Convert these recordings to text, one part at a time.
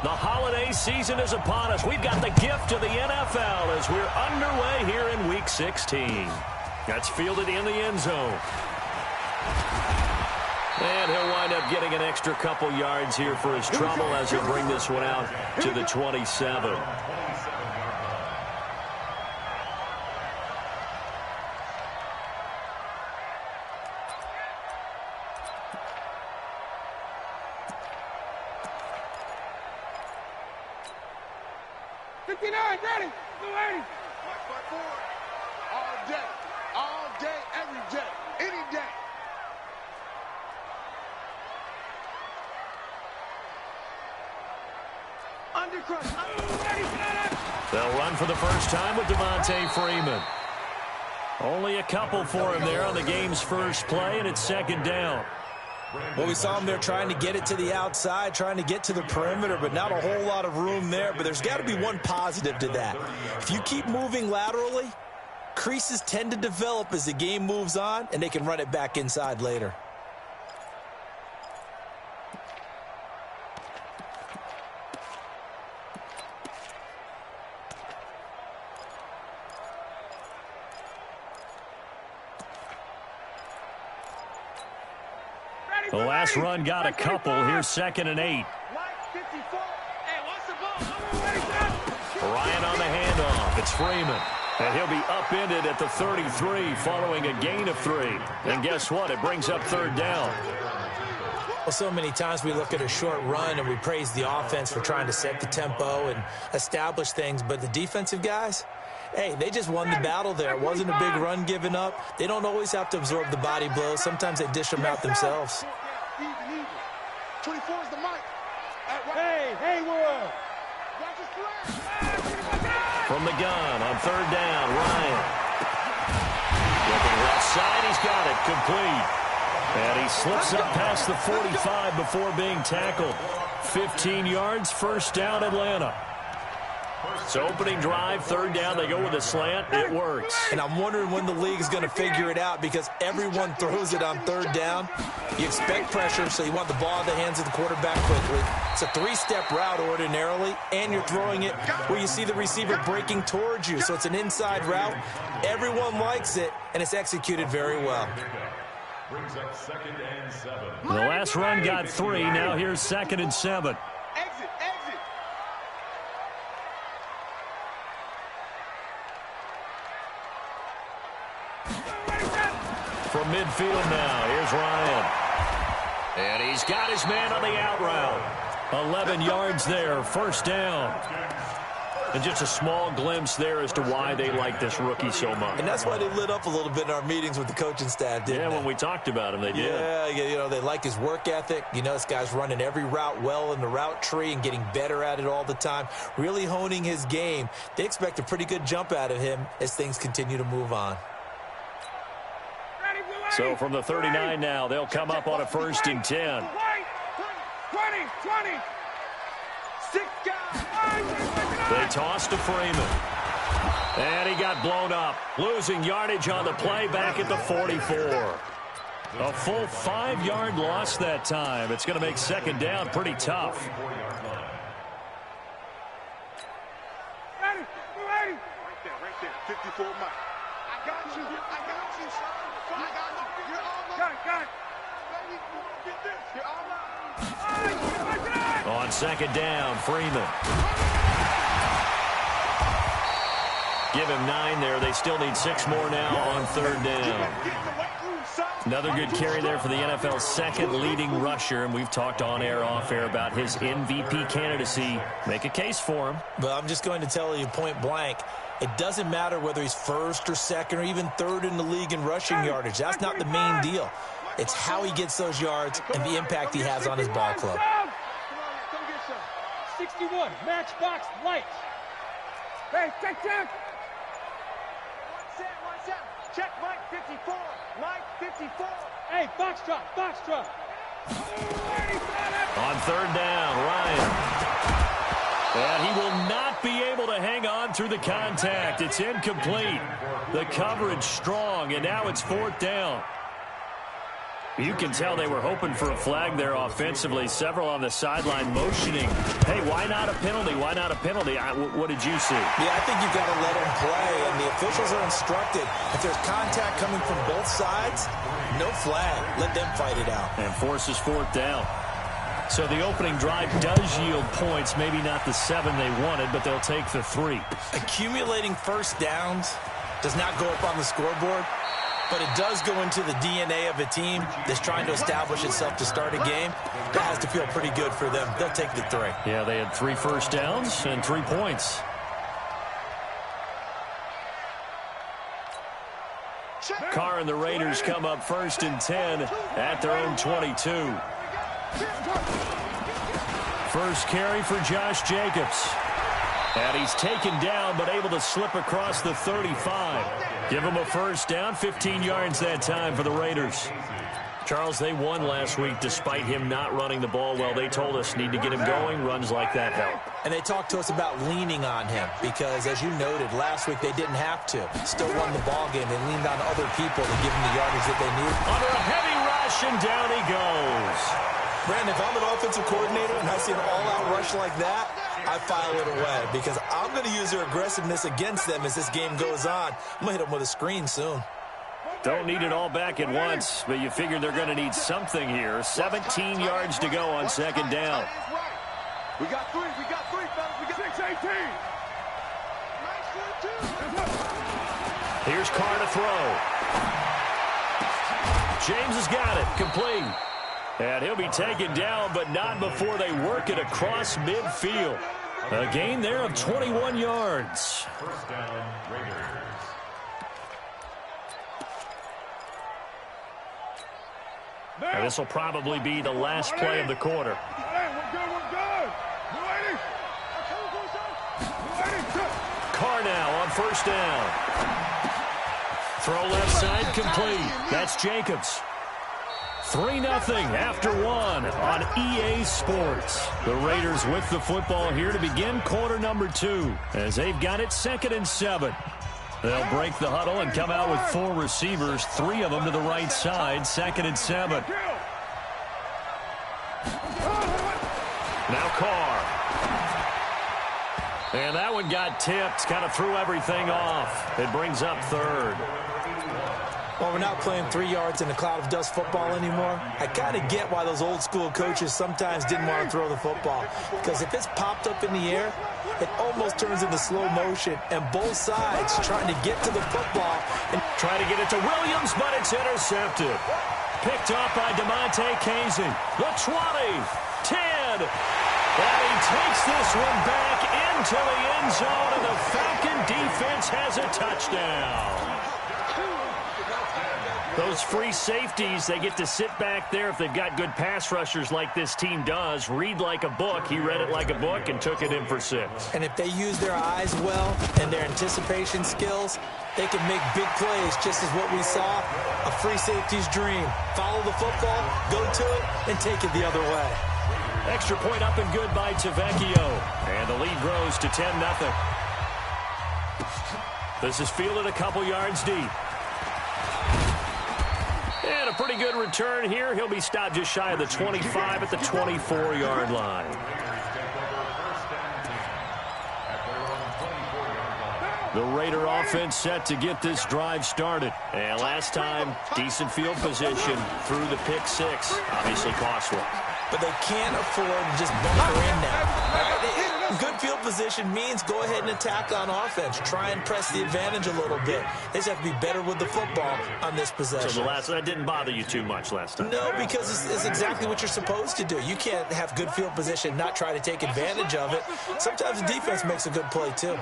The holiday season is upon us. We've got the gift of the NFL as we're underway here in Week 16. That's fielded in the end zone. And he'll wind up getting an extra couple yards here for his trouble as he'll bring this one out to the 27. Ready, go 80. All day, every day, any day. They'll run for the first time with Devontae Freeman. Only a couple for him there on the game's first play, and it's second down. Well, we saw him there trying to get it to the outside, trying to get to the perimeter, but not a whole lot of room there. But there's got to be one positive to that. If you keep moving laterally, creases tend to develop as the game moves on, and they can run it back inside later. The last run got a couple. Here's 2nd and 8. Ryan on the handoff. It's Freeman. And he'll be upended at the 33 following a gain of 3. And guess what? It brings up 3rd down. Well, so many times we look at a short run and we praise the offense for trying to set the tempo and establish things. But the defensive guys, hey, they just won the battle there. It wasn't a big run given up. They don't always have to absorb the body blows. Sometimes they dish them out themselves. 24 is the mic. Hey, Will. From the gun on 3rd down, Ryan. Looking left side, he's got it, complete. And he slips up past the 45 before being tackled. 15 yards, 1st down, Atlanta. So opening drive, 3rd down, they go with a slant. It works. And I'm wondering when the league is going to figure it out because everyone throws it on 3rd down. You expect pressure, so you want the ball in the hands of the quarterback quickly. It's a 3-step route ordinarily, and you're throwing it where you see the receiver breaking towards you. So it's an inside route. Everyone likes it, and it's executed very well. The last run got 3. Now here's 2nd and 7. Exit. From midfield now, here's Ryan. And he's got his man on the out route. 11 yards there, 1st down. And just a small glimpse there as to why they like this rookie so much. And that's why they lit up a little bit in our meetings with the coaching staff, didn't they? When we talked about him, they did. Yeah, they like his work ethic. This guy's running every route well in the route tree and getting better at it all the time, really honing his game. They expect a pretty good jump out of him as things continue to move on. So from the 39 now, they'll come up on a 1st and 10. 20. 6 guys. They toss to Freeman. And he got blown up. Losing yardage on the play back at the 44. A full 5-yard loss that time. It's going to make 2nd down pretty tough. Ready. Right there. 54 Mike. I got you, son. I got you. You're all up. Got it. Get this. You're all up. On 2nd down, Freeman. Give him 9 there. They still need 6 more now on 3rd down. Another good carry there for the NFL's 2nd leading rusher, and we've talked on air, off air about his MVP candidacy. Make a case for him. But I'm just going to tell you point blank, it doesn't matter whether he's 1st or 2nd or even 3rd in the league in rushing yardage. That's not the main deal. It's how he gets those yards and the impact he has on his ball club. 61, matchbox lights. Hey, check. Check Mike 54. Mike 54. Hey, box drop. On 3rd down, Ryan. And he will not be able to hang on through the contact. It's incomplete. The coverage strong, and now it's 4th down. You can tell they were hoping for a flag there offensively. Several on the sideline motioning. Hey, why not a penalty? Why not a penalty? What did you see? Yeah, I think you've got to let them play, and the officials are instructed. If there's contact coming from both sides, no flag. Let them fight it out. And forces fourth down. So the opening drive does yield points. Maybe not the 7 they wanted, but they'll take the 3. Accumulating first downs does not go up on the scoreboard, but it does go into the DNA of a team that's trying to establish itself to start a game. That has to feel pretty good for them. They'll take the 3. Yeah, they had 3 first downs and 3 points. Carr and the Raiders come up 1st and 10 at their own 22. First carry for Josh Jacobs. And he's taken down, but able to slip across the 35. Give him a first down, 15 yards that time for the Raiders. Charles, they won last week despite him not running the ball well. They told us need to get him going. Runs like that help. And they talked to us about leaning on him because, as you noted, last week they didn't have to. Still won the ball game. They leaned on other people to give him the yardage that they need. Under a heavy rush, and down he goes. Brandon, if I'm an offensive coordinator and I see an all-out rush like that, I file it away because I'm going to use their aggressiveness against them as this game goes on. I'm going to hit them with a screen soon. Don't need it all back at once, but you figure they're going to need something here. 17 yards to go on 2nd down. We got 3. We got 3, fellas. We got 6-18. Here's Carr to throw. James has got it. Complete. And he'll be taken down, but not before they work it across midfield. A gain there of 21 yards. First down, Raiders. And this will probably be the last play of the quarter. Carr now on 1st down. Throw left side complete. That's Jacobs. 3-0 after 1 on EA Sports. The Raiders with the football here to begin quarter number 2 as they've got it 2nd and 7. They'll break the huddle and come out with 4 receivers, 3 of them to the right side, 2nd and 7. Now Carr. And that one got tipped, kind of threw everything off. It brings up 3rd. Well, we're not playing 3 yards in a cloud of dust football anymore. I kind of get why those old school coaches sometimes didn't want to throw the football. Because if it's popped up in the air, it almost turns into slow motion. And both sides trying to get to the football and try to get it to Williams, but it's intercepted. Picked up by DeMonte Casey. The 20, 10. And he takes this one back into the end zone, and the Falcon defense has a touchdown. Those free safeties, they get to sit back there if they've got good pass rushers like this team does. Read like a book. He read it like a book and took it in for 6. And if they use their eyes well and their anticipation skills, they can make big plays, just as what we saw, a free safety's dream. Follow the football, go to it, and take it the other way. Extra point up and good by Tavecchio. And the lead grows to 10-0. This is fielded a couple yards deep. And a pretty good return here. He'll be stopped just shy of the 25 at the 24-yard line. The Raider offense set to get this drive started. And last time, decent field position through the pick 6. Obviously costly. But they can't afford to just bunker in now. Right? Good field position means go ahead and attack on offense. Try and press the advantage a little bit. They just have to be better with the football on this possession. So that didn't bother you too much last time? No, because it's exactly what you're supposed to do. You can't have good field position, not try to take advantage of it. Sometimes the defense makes a good play, too.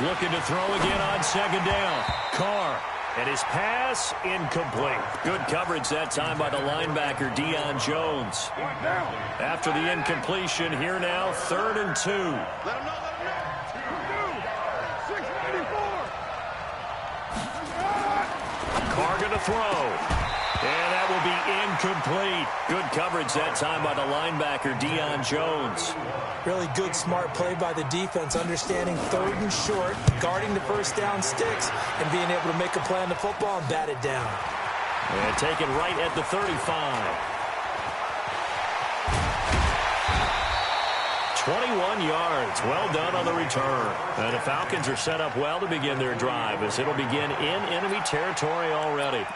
Looking to throw again on 2nd down. Carr. And his pass incomplete. Good coverage that time by the linebacker, Deion Jones. After the incompletion, here now, 3rd and 2. Carr going to throw. And that will be incomplete. Good coverage that time by the linebacker, Deion Jones. Really good, smart play by the defense, understanding third and short, guarding the first down sticks, and being able to make a play on the football and bat it down. And taken right at the 35. 21 yards. Well done on the return. And the Falcons are set up well to begin their drive as it'll begin in enemy territory already.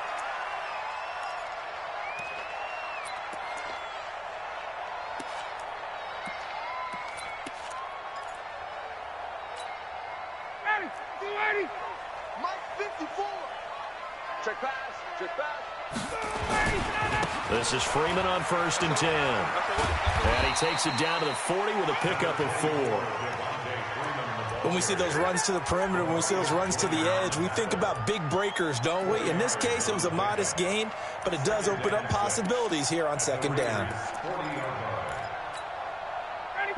This is Freeman on 1st and 10. And he takes it down to the 40 with a pickup of 4. When we see those runs to the perimeter, when we see those runs to the edge, we think about big breakers, don't we? In this case, it was a modest gain, but it does open up possibilities here on 2nd down.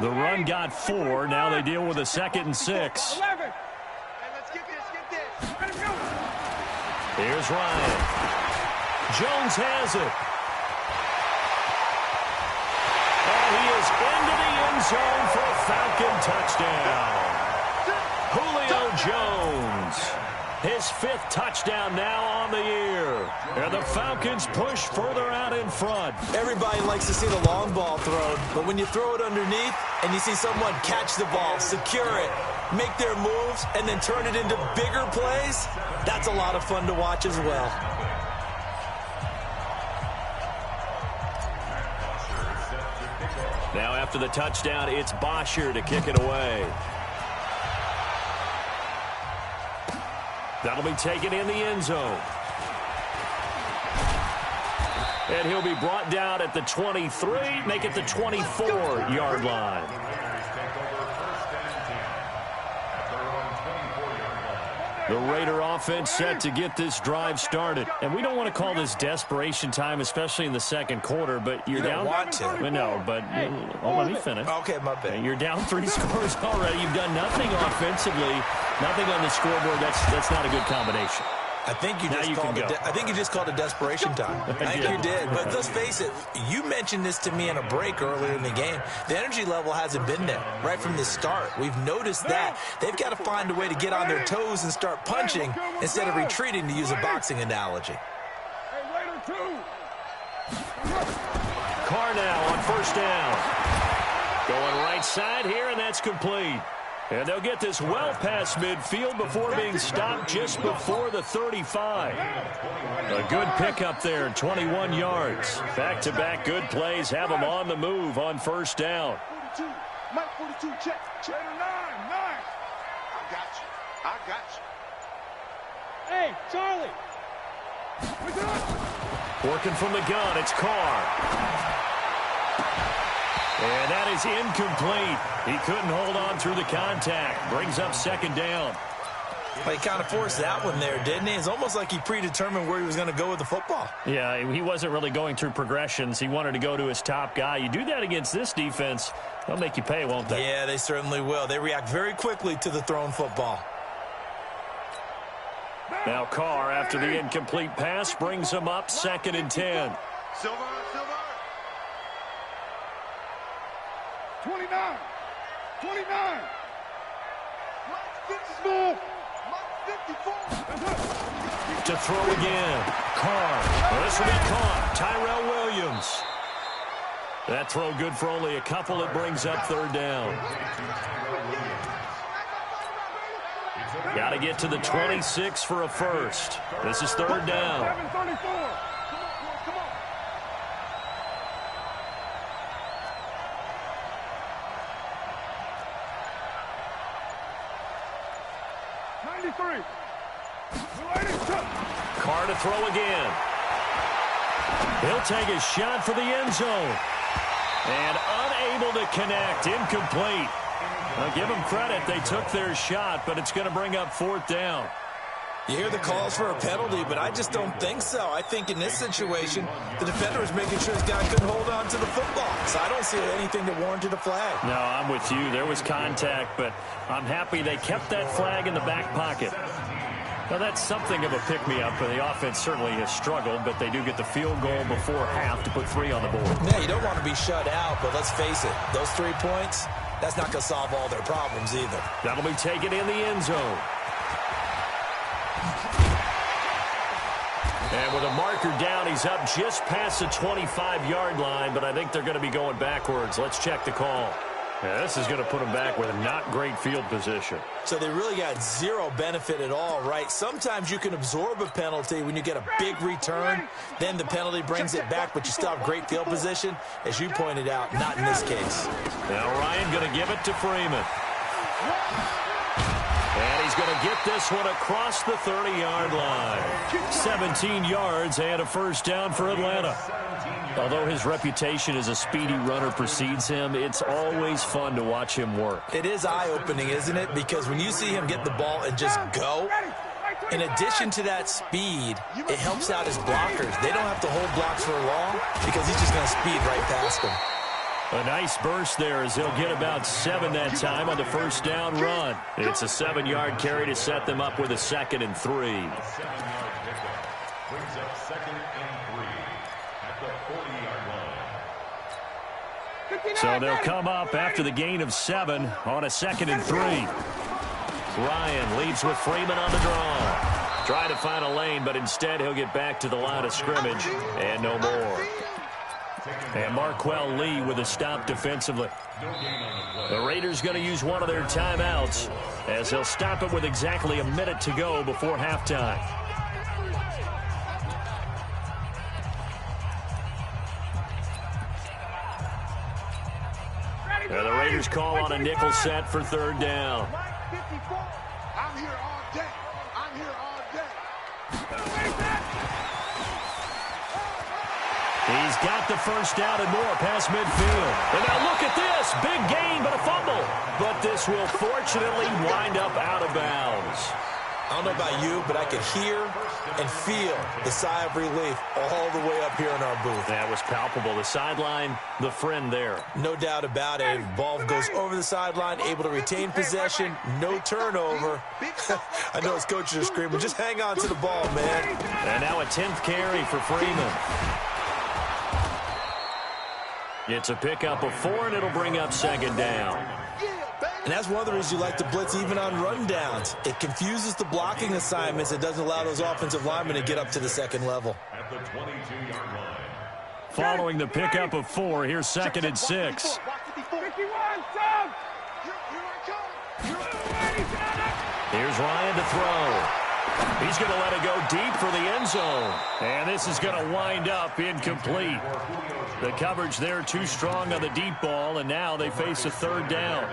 The run got 4. Now they deal with a 2nd and 6. Here's Ryan. Jones has it. And he is into the end zone for a Falcon touchdown. Julio Jones, his 5th touchdown now on the year. And the Falcons push further out in front. Everybody likes to see the long ball thrown, but when you throw it underneath and you see someone catch the ball, secure it, make their moves, and then turn it into bigger plays, that's a lot of fun to watch as well. Now after the touchdown, it's Bosher to kick it away. That'll be taken in the end zone. And he'll be brought down at the 23, make it the 24-yard line. The Raider offense set to get this drive started. And we don't want to call this desperation time, especially in the 2nd quarter, but you're down. You don't want to. No, but let me finish. Okay, my bad. You're down 3 scores already. You've done nothing offensively, nothing on the scoreboard. That's not a good combination. I think you just called it desperation time. I think you did. But let's face it, you mentioned this to me in a break earlier in the game. The energy level hasn't been there right from the start. We've noticed that. They've got to find a way to get on their toes and start punching instead of retreating, to use a boxing analogy. Carr now on 1st down. Going right side here, and that's complete. And they'll get this well past midfield before being stopped just before the 35. A good pickup there, 21 yards. Back-to-back good plays have them on the move on 1st down. 42. Mike 42, check. 9. I got you. Hey, Charlie. Working from the gun, it's Carr. And that is incomplete. He couldn't hold on through the contact. Brings up 2nd down. Well, he kind of forced that one there, didn't he? It's almost like he predetermined where he was going to go with the football. Yeah, he wasn't really going through progressions. He wanted to go to his top guy. You do that against this defense, they'll make you pay, won't they? Yeah, they certainly will. They react very quickly to the thrown football. Now Carr, after the incomplete pass, brings him up 2nd and 10. Silver. 29. Small. To throw again. Carr. Well, this will be caught. Tyrell Williams. That throw good for only a couple. It brings up 3rd down. Got to get to the 26 for a first. This is 3rd down. 7:34. 93. Carr to throw again. He'll take a shot for the end zone. And unable to connect. Incomplete. I'll give them credit. They took their shot, but it's going to bring up 4th down. You hear the calls for a penalty, but I just don't think so. I think in this situation, the defender is making sure his guy couldn't hold on to the football. So I don't see anything that warranted a flag. No, I'm with you. There was contact, but I'm happy they kept that flag in the back pocket. Well, that's something of a pick-me-up. The offense certainly has struggled, but they do get the field goal before half to put 3 on the board. Yeah, you don't want to be shut out, but let's face it, those 3 points, that's not going to solve all their problems either. That'll be taken in the end zone. And with a marker down, he's up just past the 25-yard line, but I think they're going to be going backwards. Let's check the call. Yeah, this is going to put them back with a not great field position. So they really got zero benefit at all, right? Sometimes you can absorb a penalty when you get a big return. Then the penalty brings it back, but you still have great field position. As you pointed out, not in this case. Now Ryan going to give it to Freeman. And he's going to get this one across the 30-yard line. 17 yards and a first down for Atlanta. Although his reputation as a speedy runner precedes him, it's always fun to watch him work. It is eye-opening, isn't it? Because when you see him get the ball and just go, in addition to that speed, it helps out his blockers. They don't have to hold blocks for long because he's just going to speed right past them. A nice burst there as they'll get about 7 that time on the first down run. It's a 7-yard carry to set them up with a 2nd and 3. Brings up 2nd and 3 at the 40-yard line. So they'll come up after the gain of 7 on a 2nd and 3. Ryan leads with Freeman on the draw. Trying to find a lane, but instead he'll get back to the line of scrimmage and no more. And Marquell Lee with a stop defensively. The Raiders going to use one of their timeouts as they'll stop it with exactly a minute to go before halftime. And the Raiders call on a nickel set for 3rd down. I'm here all day. I'm here all day. He's got the first down and more past midfield. And now look at this. Big gain, but a fumble. But this will fortunately wind up out of bounds. I don't know about you, but I could hear and feel the sigh of relief all the way up here in our booth. That was palpable. The sideline, the friend there. No doubt about it. Ball goes over the sideline, able to retain possession, no turnover. I know his coaches are screaming, just hang on to the ball, man. And now a 10th carry for Freeman. It's a pickup of 4, and it'll bring up 2nd down. And that's one of the reasons you like to blitz even on rundowns. It confuses the blocking assignments. It doesn't allow those offensive linemen to get up to the 2nd level. At the 22-yard line. Following the pickup of 4, here's 2nd and 6. Here's Ryan to throw. He's going to let it go deep for the end zone. And this is going to wind up incomplete. The coverage there too strong on the deep ball, and now they face a 3rd down.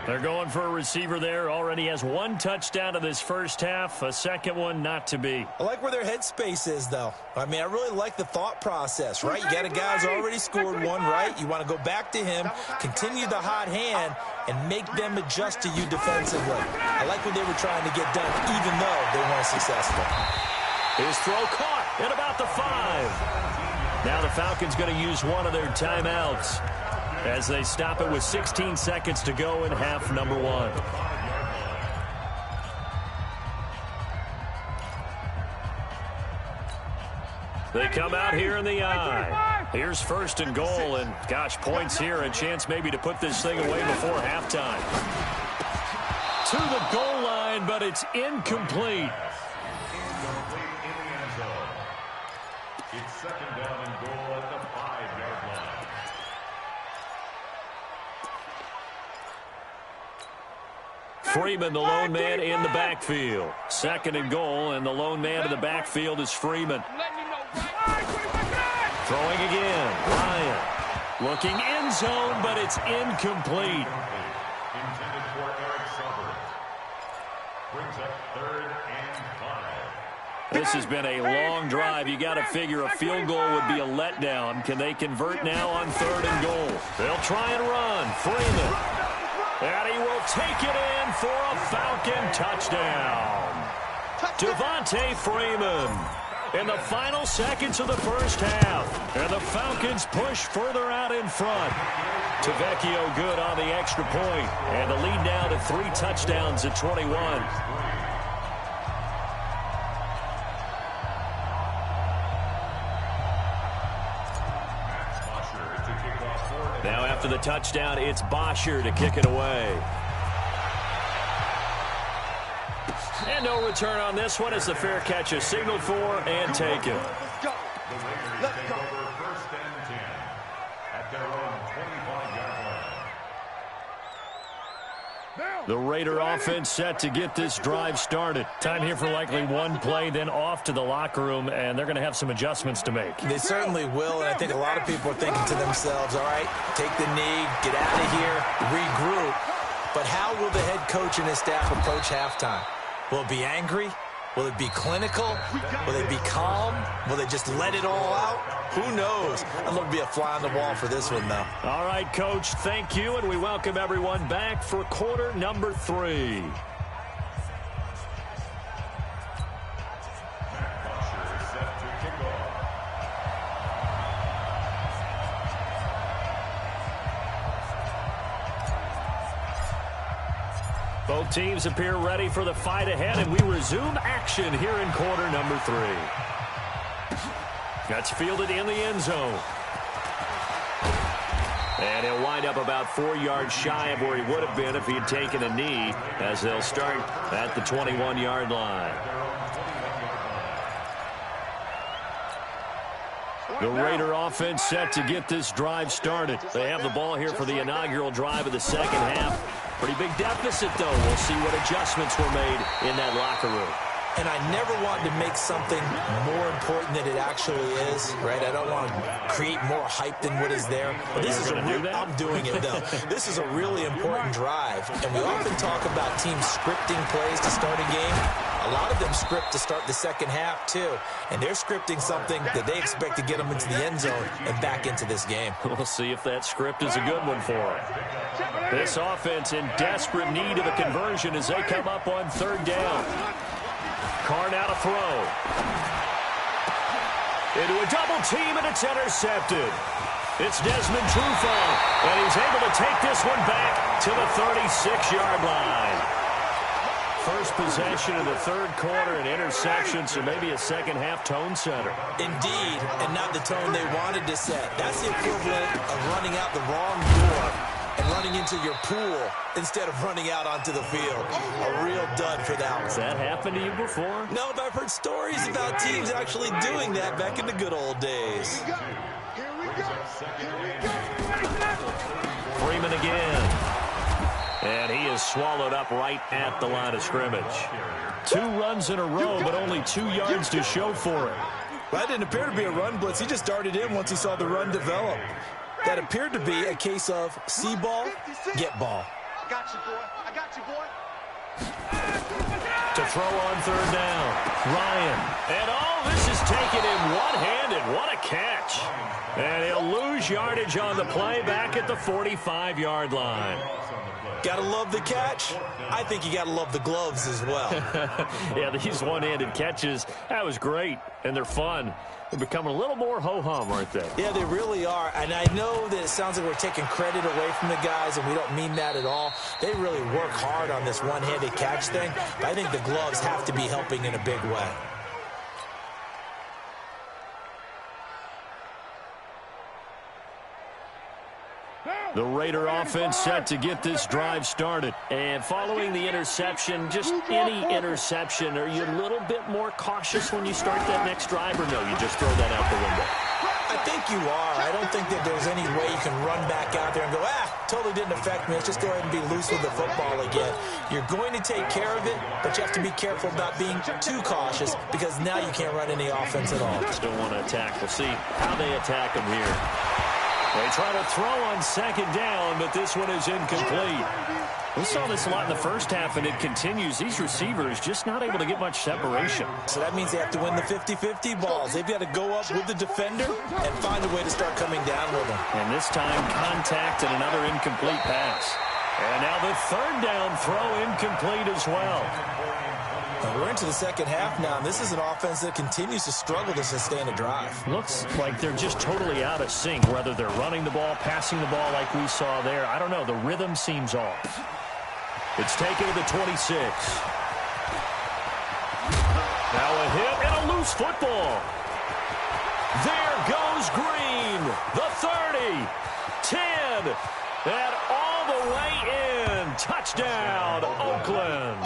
They're going for a receiver there. Already has 1 touchdown in this first half, a second one not to be. I like where their headspace is, though. I mean, I really like the thought process, right? You got a guy who's already scored 1, right? You want to go back to him, continue the hot hand, and make them adjust to you defensively. I like what they were trying to get done, even though they weren't successful. His throw caught at about the 5. Now the Falcons going to use one of their timeouts as they stop it with 16 seconds to go in half number 1. They come out here in the eye. Here's 1st and goal, and gosh, points here, a chance maybe to put this thing away before halftime. To the goal line, but it's incomplete. It's 2nd down and goal at the 5-yard line. Freeman, the lone man in the backfield. 2nd and goal, and the lone man in the backfield is Freeman. Throwing again. Ryan looking end zone, but it's incomplete. Intended for Eric Silver. Brings up 3rd and 5. This has been a long drive. You got to figure a field goal would be a letdown. Can they convert now on 3rd and goal? They'll try and run. Freeman. And he will take it in for a Falcon touchdown. Devontae Freeman in the final seconds of the first half. And the Falcons push further out in front. Tavecchio good on the extra point. And the lead now to 3 touchdowns at 21. the touchdown. It's Bosher to kick it away. And no return on this one as the fair catch is signaled for and taken. Let's go. Let's go. First and 10 at their own 25-yard line. The Raider offense set to get this drive started. Time here for likely one play, then off to the locker room, and they're going to have some adjustments to make. They certainly will, and I think a lot of people are thinking to themselves, all right, take the knee, get out of here, regroup. But how will the head coach and his staff approach halftime? Will it be angry? Will it be clinical? Will they be calm? Will they just let it all out? Who knows? I'd love to be a fly on the wall for this one, though. All right, Coach, thank you, and we welcome everyone back for quarter number 3. Both teams appear ready for the fight ahead, and we resume action here in quarter number 3. That's fielded in the end zone. And he'll wind up about 4 yards shy of where he would have been if he had taken a knee, as they'll start at the 21-yard line. The Raider offense set to get this drive started. They have the ball here for the inaugural drive of the second half. Pretty big deficit, though. We'll see what adjustments were made in that locker room. And I never want to make something more important than it actually is, right? I don't want to create more hype than what is there. But this is I'm doing it, though. This is a really important drive. And we often talk about teams scripting plays to start a game. A lot of them script to start the second half, too. And they're scripting something that they expect to get them into the end zone and back into this game. We'll see if that script is a good one for them. This offense in desperate need of a conversion as they come up on third down. Carr now to throw. Into a double team, and it's intercepted. It's Desmond Trufant, and he's able to take this one back to the 36-yard line. First possession of the third quarter, an interception, so maybe a second-half tone setter. Indeed, and not the tone they wanted to set. That's the equivalent of running out the wrong door and running into your pool instead of running out onto the field. A real dud for that one. Has that happened to you before? No, but I've heard stories about teams actually doing that back in the good old days. Here we go. Here we go. Freeman again. And he is swallowed up right at the line of scrimmage. 2 runs in a row, but only 2 yards to show for it. That didn't appear to be a run blitz. He just darted in once he saw the run develop. That appeared to be a case of see ball, get ball. I got you, boy. I got you, boy. To throw on third down, Ryan. And this is taken in one-handed. What a catch. And he'll lose yardage on the play back at the 45-yard line. Gotta love the catch. I think you gotta love the gloves as well. Yeah, these one-handed catches, that was great, and they're fun. They're becoming a little more ho-hum, aren't they? Yeah, they really are. And I know that it sounds like we're taking credit away from the guys, and we don't mean that at all. They really work hard on this one-handed catch thing, but I think the gloves have to be helping in a big way. The Raider offense set to get this drive started. And following the interception, just any interception, are you a little bit more cautious when you start that next drive, or no, you just throw that out the window? I think you are. I don't think that there's any way you can run back out there and go, totally didn't affect me. Let's just go ahead and be loose with the football again. You're going to take care of it, but you have to be careful about being too cautious because now you can't run any offense at all. Still want to attack. We'll see how they attack them here. They try to throw on second down, but this one is incomplete. We saw this a lot in the first half, and it continues. These receivers just not able to get much separation. So that means they have to win the 50-50 balls. They've got to go up with the defender and find a way to start coming down with them. And this time, contact and another incomplete pass. And now the third down throw incomplete as well. We're into the second half now, and this is an offense that continues to struggle to sustain a drive. Looks like they're just totally out of sync, whether they're running the ball, passing the ball like we saw there. I don't know. The rhythm seems off. It's taken to the 26. Now a hit and a loose football. There goes Green. The 30, 10, And all the way in. Touchdown, Oakland.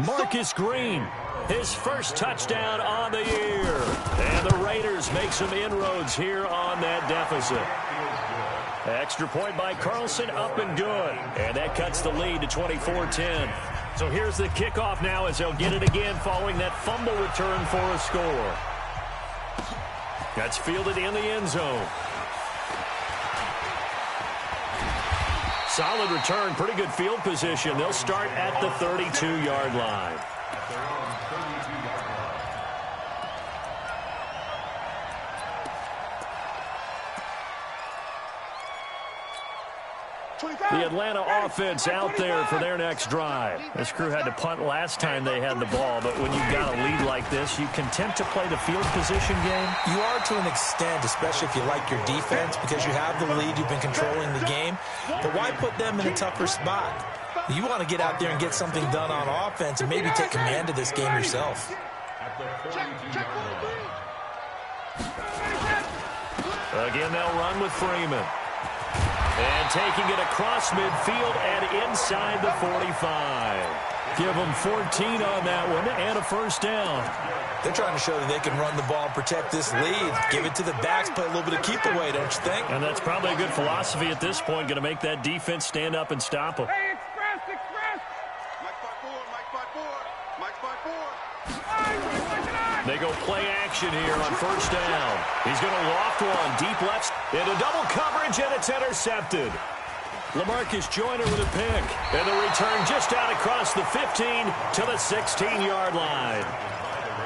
Marcus Green, his first touchdown on the year. And the Raiders make some inroads here on that deficit. Extra point by Carlson, up and good. And that cuts the lead to 24-10. So here's the kickoff now as they'll get it again following that fumble return for a score. That's fielded in the end zone. Solid return, pretty good field position. They'll start at the 32-yard line. The Atlanta offense out there for their next drive. This crew had to punt last time they had the ball, but when you've got a lead like this, you content to play the field position game? You are to an extent, especially if you like your defense, because you have the lead, you've been controlling the game. But why put them in a tougher spot? You want to get out there and get something done on offense and maybe take command of this game yourself. Again, they'll run with Freeman. And taking it across midfield and inside the 45. Give them 14 on that one and a first down. They're trying to show that they can run the ball and protect this lead. Give it to the backs, play a little bit of keep away, don't you think? And that's probably a good philosophy at this point, going to make that defense stand up and stop them. Hey, express! Mike by four, Mike by four, Mike by four. They go play action here on first down. He's going to loft one deep left into double coverage, and it's intercepted. LaMarcus Joyner with a pick. And the return just out across the 15 to the 16-yard line.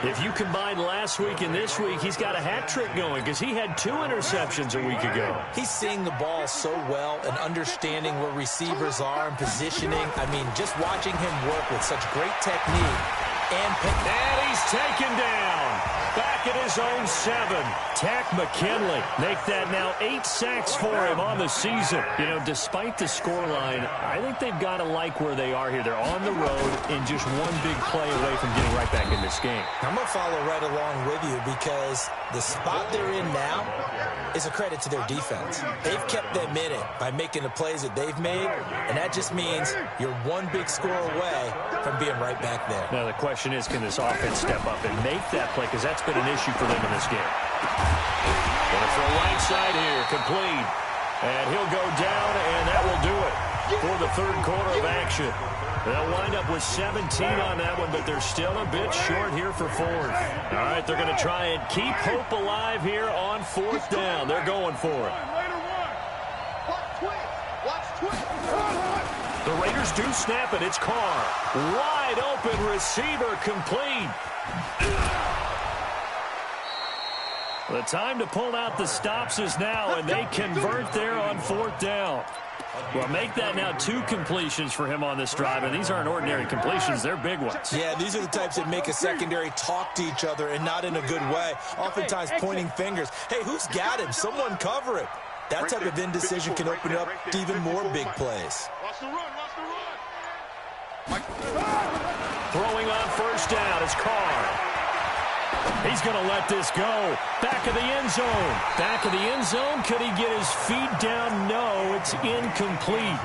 If you combine last week and this week, he's got a hat trick going because he had 2 interceptions a week ago. He's seeing the ball so well and understanding where receivers are and positioning. I mean, just watching him work with such great technique. And he's taken down. Back at his own 7. Tack McKinley. Make that now 8 sacks for him on the season. You know, despite the scoreline, I think they've got to like where they are here. They're on the road and just one big play away from getting right back in this game. I'm going to follow right along with you because the spot they're in now is a credit to their defense. They've kept them in it by making the plays that they've made, and that just means you're one big score away from being right back there. Now the question is, can this offense step up and make that play? Because that's been an issue for them in this game. Going to throw right side here, complete. And he'll go down, and that will do it for the third quarter of action. They'll wind up with 17 on that one, but they're still a bit short here for fourth. All right, they're going to try and keep hope alive here on fourth down. They're going for it. The Raiders do snap it. It's Carr. Wide open receiver, complete. The time to pull out the stops is now, and they convert there on fourth down. Well, make that now 2 completions for him on this drive, and these aren't ordinary completions. They're big ones. Yeah, these are the types that make a secondary talk to each other and not in a good way, oftentimes pointing fingers. Hey, who's got him? Someone cover it. That type of indecision can open up to even more big plays. Watch the run, watch the run. Throwing on first down is Carr. He's going to let this go. Back of the end zone. Back of the end zone. Could he get his feet down? No, it's incomplete.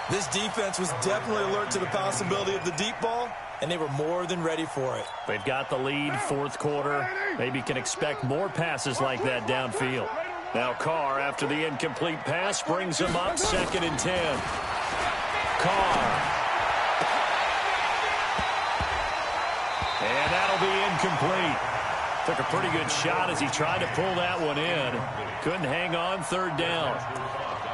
This defense was definitely alert to the possibility of the deep ball, and they were more than ready for it. They've got the lead, fourth quarter. Maybe can expect more passes like that downfield. Now Carr, after the incomplete pass, brings him up 2nd and 10. Carr. And that'll be incomplete. Took a pretty good shot as he tried to pull that one in. Couldn't hang on, 3rd down.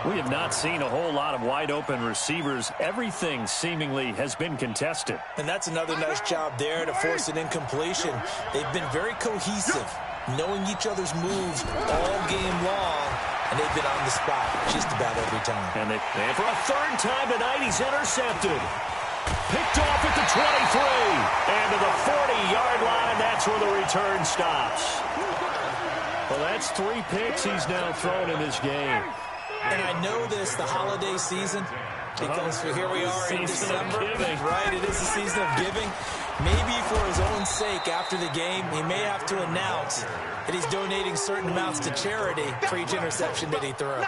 We have not seen a whole lot of wide open receivers. Everything seemingly has been contested. And that's another nice job there to force an incompletion. They've been very cohesive, knowing each other's moves all game long, and they've been on the spot just about every time. And for a 3rd time tonight, he's intercepted. Picked off at the 23. And to the 40-yard line, that's where the return stops. Well, that's 3 picks he's now thrown in this game. And I know this, the holiday season, because here we are in December. Right, it is the season of giving. Maybe for his own sake, after the game, he may have to announce that he's donating certain amounts to charity for each interception that he threw.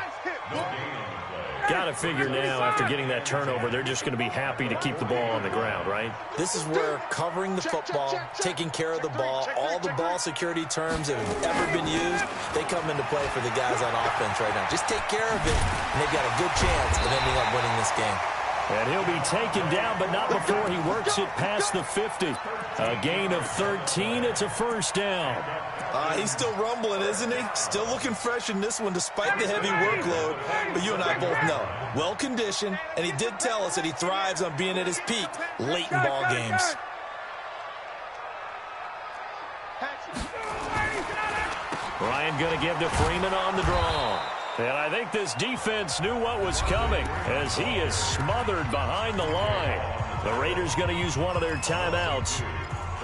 got to figure now, after getting that turnover, they're just going to be happy to keep the ball on the ground, right? This is where covering the football, taking care of the ball, all the ball security terms that have ever been used, they come into play for the guys on offense right now. Just take care of it, and they've got a good chance of ending up winning this game. And he'll be taken down, but not before he works it past the 50. A gain of 13. It's a first down. He's still rumbling, isn't he? Still looking fresh in this one despite the heavy workload. But you and I both know, well-conditioned, and he did tell us that he thrives on being at his peak late in ball games. Ryan going to give to Freeman on the draw. And I think this defense knew what was coming as he is smothered behind the line. The Raiders going to use one of their timeouts.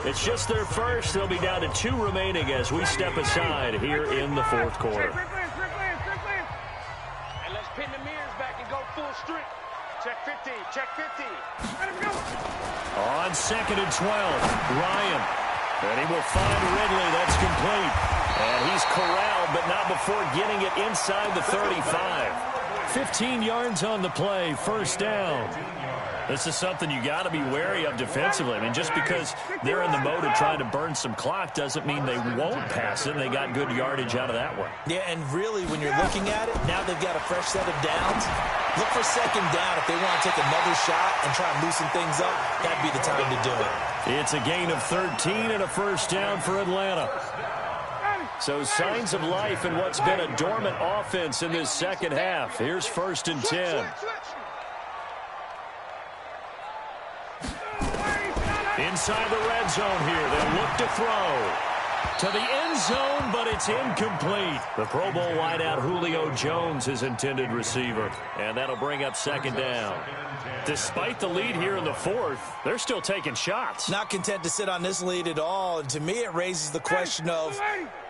It's just their first. They'll be down to 2 remaining as we step aside here in the fourth quarter. And let's pin the mirrors back and go full strength. Check 50. Check 50. Let him go. On 2nd and 12, Ryan. And he will find Ridley. That's complete. And he's corralled, but not before getting it inside the 35. 15 yards on the play, first down. This is something you got to be wary of defensively. I mean, just because they're in the mode of trying to burn some clock doesn't mean they won't pass it. They got good yardage out of that one. Yeah, and really, when you're looking at it, now they've got a fresh set of downs. Look for second down if they want to take another shot and try and loosen things up. That'd be the time to do it. It's a gain of 13 and a first down for Atlanta. So signs of life in what's been a dormant offense in this second half. Here's 1st and 10. Inside the red zone here. They'll look to throw to the end zone, but it's incomplete. The Pro Bowl wideout Julio Jones is intended receiver, and that'll bring up 2nd down. Despite the lead here in the fourth, they're still taking shots. Not content to sit on this lead at all, and to me it raises the question of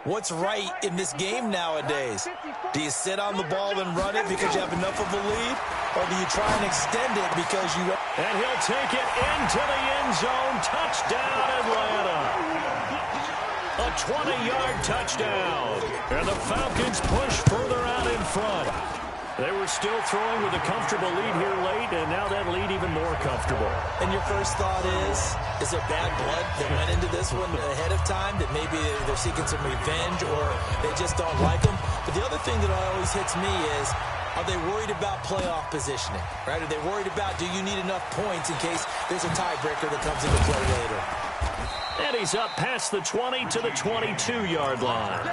what's right in this game nowadays. Do you sit on the ball and run it because you have enough of a lead, or do you try and extend it because you... And he'll take it into the end zone. Touchdown, Atlanta. A 20-yard touchdown. And the Falcons push further out in front. They were still throwing with a comfortable lead here late, and now that lead even more comfortable. And your first thought is there bad blood that went into this one ahead of time, that maybe they're seeking some revenge or they just don't like them? But the other thing that always hits me is, are they worried about playoff positioning, right? Are they worried about, do you need enough points in case there's a tiebreaker that comes into play later? And he's up past the 20 to the 22-yard line.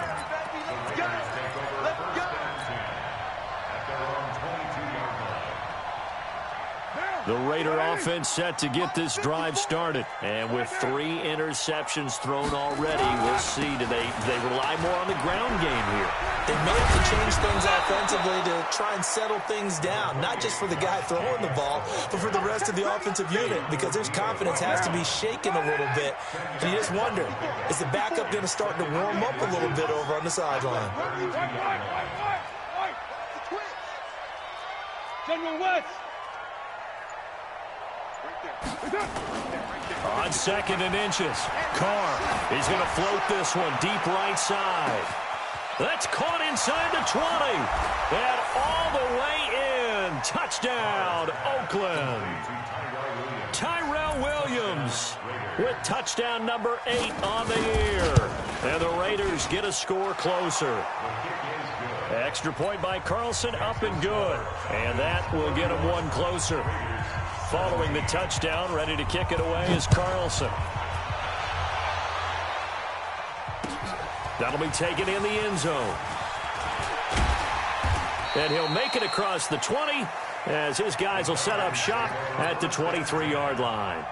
The Raider offense set to get this drive started. And with 3 interceptions thrown already, we'll see, do they rely more on the ground game here? They may have to change things offensively to try and settle things down, not just for the guy throwing the ball, but for the rest of the offensive unit, because their confidence has to be shaken a little bit. And you just wonder, is the backup going to start to warm up a little bit over on the sideline? General West. On 2nd and inches, Carr is going to float this one deep right side. That's caught inside the 20. And all the way in. Touchdown, Oakland. Tyrell Williams with touchdown number 8 on the year. And the Raiders get a score closer. Extra point by Carlson, up and good. And that will get them one closer. Following the touchdown, ready to kick it away is Carlson. That'll be taken in the end zone. And he'll make it across the 20 as his guys will set up shop at the 23-yard line.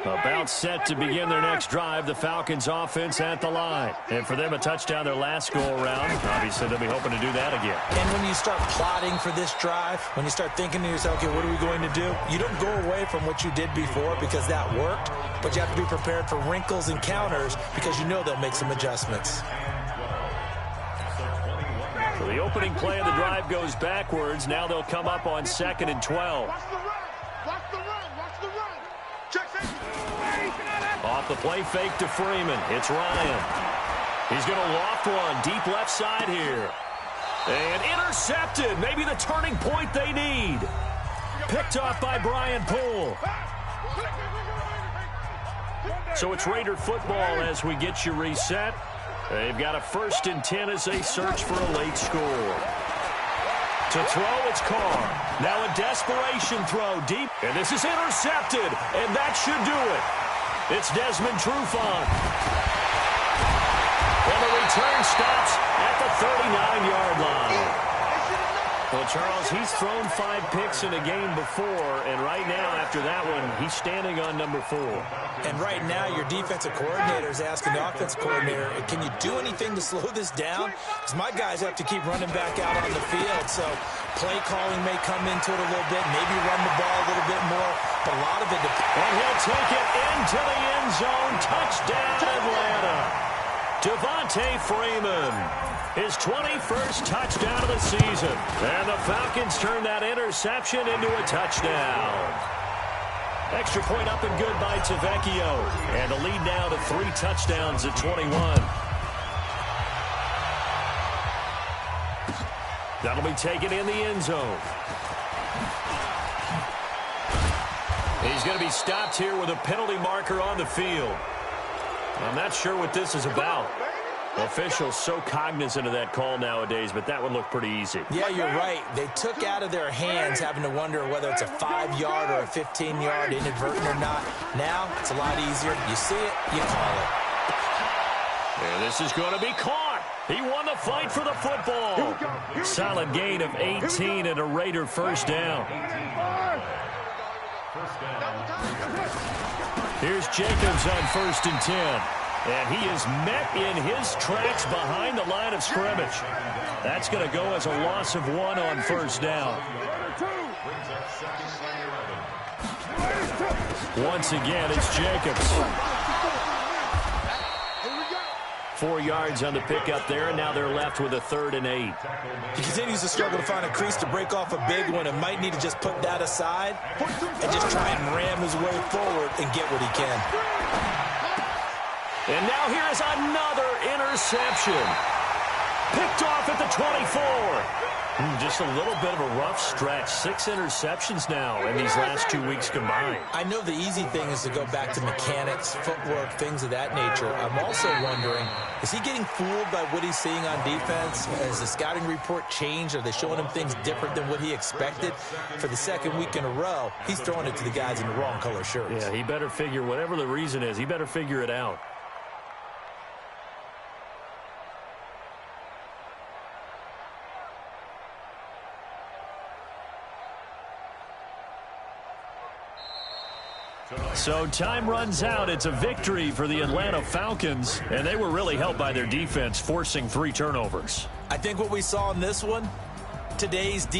About set to begin their next drive, the Falcons offense at the line. And for them, a touchdown their last go-around. Obviously, they'll be hoping to do that again. And when you start plotting for this drive, when you start thinking to yourself, okay, what are we going to do? You don't go away from what you did before because that worked, but you have to be prepared for wrinkles and counters because you know they'll make some adjustments. So the opening play of the drive goes backwards. Now they'll come up on 2nd and 12. Watch the run. Watch the run. Watch the run. Off the play fake to Freeman. It's Ryan. He's going to loft one deep left side here. And intercepted. Maybe the turning point they need. Picked off by Brian Poole. So it's Raider football as we get you reset. They've got a 1st and 10 as they search for a late score. To throw, it's Carr. Now a desperation throw deep. And this is intercepted. And that should do it. It's Desmond Trufant. And the return stops at the 39-yard line. Well, Charles, he's thrown 5 picks in a game before, and right now, after that one, he's standing on number 4. And right now, your defensive coordinator is asking the offensive coordinator, can you do anything to slow this down? Because my guys have to keep running back out on the field, so play calling may come into it a little bit, maybe run the ball a little bit more, but a lot of it depends. And he'll take it into the end zone. Touchdown, Atlanta. Devontae Freeman. His 21st touchdown of the season. And the Falcons turn that interception into a touchdown. Extra point up and good by Tavecchio. And the lead now to 3 touchdowns at 21. That'll be taken in the end zone. He's going to be stopped here with a penalty marker on the field. I'm not sure what this is about. Officials so cognizant of that call nowadays, but that one looked pretty easy. Yeah, you're right. They took out of their hands having to wonder whether it's a 5-yard or a 15-yard, inadvertent or not. Now, it's a lot easier. You see it, you call it. And this is going to be caught. He won the fight for the football. Solid gain of 18 and a Raider first down. Here's Jacobs on 1st and 10. And he is met in his tracks behind the line of scrimmage. That's going to go as a loss of 1 on 1st down. Once again, it's Jacobs. 4 yards on the pickup there, and now they're left with a 3rd and 8. He continues to struggle to find a crease to break off a big one and might need to just put that aside and just try and ram his way forward and get what he can. And now here is another interception. Picked off at the 24. Just a little bit of a rough stretch. 6 interceptions now in these last 2 weeks combined. I know the easy thing is to go back to mechanics, footwork, things of that nature. I'm also wondering, is he getting fooled by what he's seeing on defense? Has the scouting report changed? Are they showing him things different than what he expected? For the 2nd week in a row, he's throwing it to the guys in the wrong color shirts. Yeah, he better figure, whatever the reason is, he better figure it out. So time runs out. It's a victory for the Atlanta Falcons, and they were really helped by their defense, forcing 3 turnovers. I think what we saw in this one, today's defense.